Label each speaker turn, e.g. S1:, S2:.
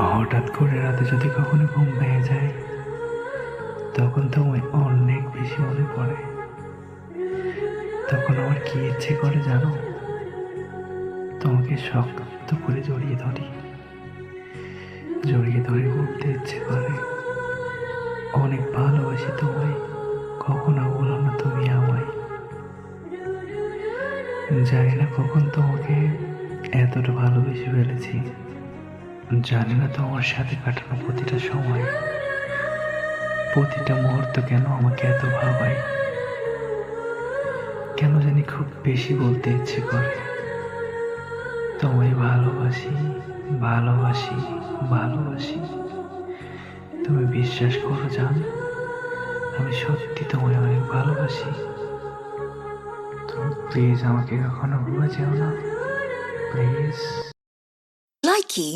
S1: হঠাৎ করে রাতে যদি কখনো ঘুম ভেঙে যায়, তখন তোমায় অনেক বেশি মনে পড়ে। তখন আমার কি ইচ্ছে করে জানো? তোমাকে শক্ত করে জড়িয়ে ধরি, জড়িয়ে ধরে বলতে ইচ্ছে করে অনেক ভালোবাসি তোমায়, কখনো বলো না তুমি আমায়। জানি না কখন তোমাকে এতটা ভালোবেসে ফেলেছি, জানি না তোমার সাথে কাটানো প্রতিটা সময়, প্রতিটা মুহূর্ত কেন আমাকে এত ভাবায়। কেন জানি খুব বেশি বলতে ইচ্ছে করে তোমায় ভালোবাসি, ভালোবাসি, ভালোবাসি। তুমি বিশ্বাস করো জান, আমি সত্যি তোমায় অনেক ভালোবাসি। তুমি প্লিজ আমাকে কখনো ভুলে যেও না, প্লিজ।
S2: Likey